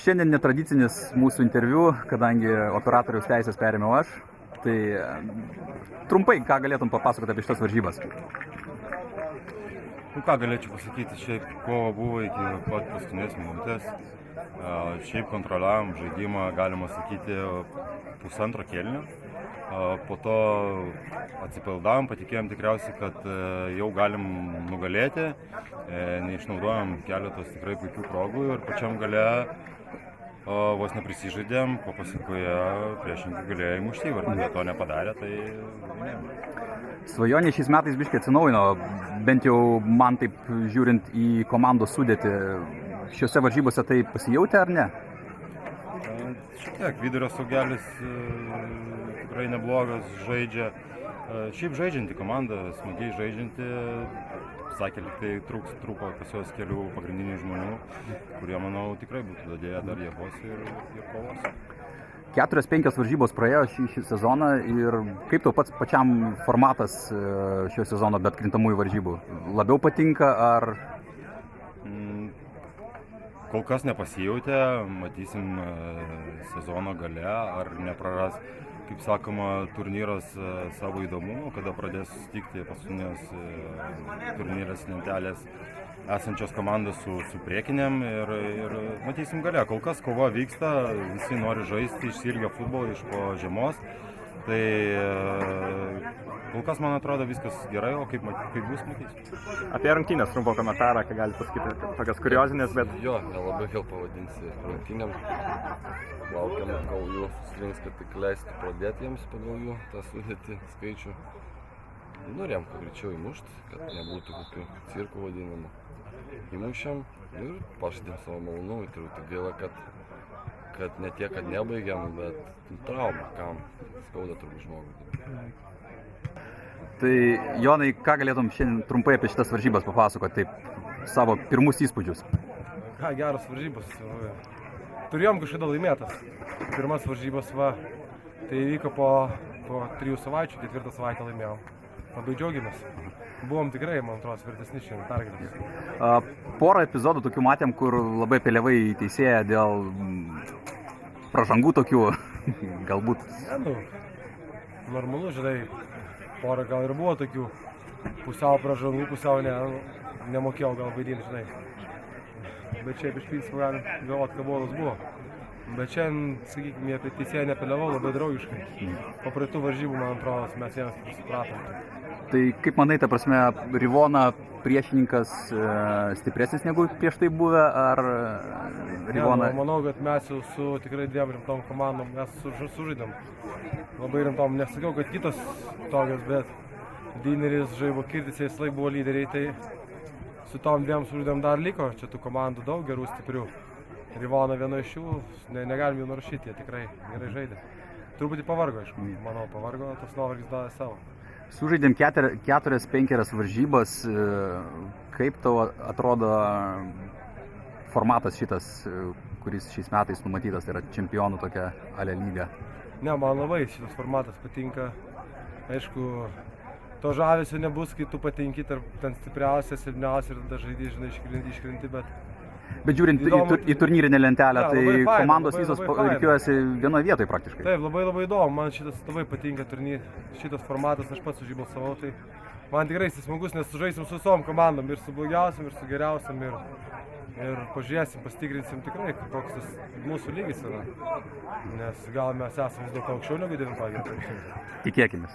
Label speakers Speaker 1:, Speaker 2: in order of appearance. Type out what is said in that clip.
Speaker 1: Šiandien netradicinis mūsų interviu, kadangi operatoriaus teisės perėmiau aš. Tai trumpai, ką galėtum papasakoti apie šitas varžybas?
Speaker 2: Ką galėčiau pasakyti, šiaip kova buvo iki pat paskutinės minutės. Šiaip kontroliavom žaidimą, galima sakyti, pusantro kėlinio. Po to atsipildavom, patikėjom tikriausiai, kad jau galim nugalėti. Neišnaudojom keletos tikrai puikių progų ir pačiam gale vos neprisižaidėm, po pasakoje priešininkai galėjo įmušti įvartį, bet to nepadarė, tai
Speaker 1: Svajonė šiais metais biškai atsinaujino, bent jau man taip žiūrint į komandos sudėtį. Šiuose varžybose tai pasijautė ar ne?
Speaker 2: Šiek tiek, vidurio saugelis tikrai neblogas, žaidžia. Šiaip žaidžianti komanda, smagiai žaidžianti. Sakė, lyg tai trūko pas juos kelių pagrindinių žmonių, kurie, manau, tikrai būtų dadėję dar jėgos ir kovos.
Speaker 1: 4-5 varžybos praėjo šį sezoną ir kaip tau pats pačiam formatas šio sezono be atkrintamųjų varžybų? Labiau patinka ar?
Speaker 2: Kol kas nepasijautė, matysim sezono gale, ar nepraras, kaip sakoma, turnyras savo įdomumų, kada pradės susitikti paskutinės turnyrės lentelės esančios komandos su priekinėm ir matysim gale. Kol kas kova vyksta, visi nori žaisti, išsiilgę futbolą iš po žiemos. Tai kol kas, man atrodo, viskas gerai, o kaip bus, matysim.
Speaker 3: Apie rungtynės trumpo komentarą, ką gali pasakyti, tokias kuriozinės, bet...
Speaker 4: Jo, nelabai vėl pavadinsi rungtynėm. Laukiam, kol jų susirinks, kad tik leistų pradėti jiems pagal jų tą sudėtį skaičių. Norėjom kuo greičiau įmušti, kad nebūtų kokių cirkų vadinamų. Įmušėm ir pažaidėm savo malonumui, turbūt gaila, kad ne tiek, kad nebaigėm, bet trauma, kam skauda turbūt žmogui.
Speaker 1: Tai, Jonai, ką galėtum šiandien trumpai apie šitas varžybas papasakoti, taip savo pirmus įspūdžius?
Speaker 5: Ką, geras varžybos. Turėjom kažkada laimėtas. Pirmas varžybos, tai įvyko po 3 savaičių, 4 savaitę laimėjom. Labai džiaugiamės. Buvom tikrai, man atrodo, svertesni šiandien pergalės.
Speaker 1: Porą epizodų tokių matėm, kur labai peliavai į teisėją dėl pražangų tokių, galbūt.
Speaker 5: Normalu, žinai, porą gal ir buvo tokių pusiau pražangų, pusiau nemokėjau gal vaidinti, žinai. Bet čia iš principo galim galvoti, kad bolas buvo. Bet šiandien, sakykime, apie teisėją nepeliavau labai draugiškai. Po praeitų varžybų, man atrodo, mes vienas supratom.
Speaker 1: Tai kaip manai, ta prasme, Rivona priešininkas stipresnis negu prieš tai buvę, ar Rivona?
Speaker 5: Manau, kad mes jau su tikrai 2 rimtom komandom mes sužaidėm. Labai rimtom. Nesakiau, kad kitos tokios, bet Dineris, Žaibokirtis, jis laik buvo lyderiai, tai su tom 2 sužaidėm dar liko. Čia tų komandų daug gerų, stiprių. Rivona viena iš jų, negalim jų nurašyti, jie tikrai gerai žaidė. Truputį pavargo, aišku, manau, pavargo, tas nuovargis davė savo.
Speaker 1: Sužaidėm 4-5 varžybas. Kaip tau atrodo formatas šitas, kuris šiais metais numatytas, tai yra čempionų tokia ale lyga?
Speaker 5: Ne, man labai šitas formatas patinka. Aišku, to žavesio nebus, kai tu patinki tarp ten stipriausia, silpniausia ir tada žaidži, žinai, iškrinti,
Speaker 1: Bet žiūrint į turnyrinę lentelę, tai komandos visos rikiuojasi vienoje vietoje praktiškai.
Speaker 5: Taip, labai įdomu, man šitas labai patinka šitas formatas, aš pats už jį balsavau, tai man tikrai jis smagus, nes sužaisim su visom komandom, ir su blogiausiam, ir su geriausiam, ir pažiūrėsim, pasitikrinsim tikrai, koks tas mūsų lygis yra, nes gal mes esame daug aukščiau negu 9 vietoj.
Speaker 1: Tikėkimės.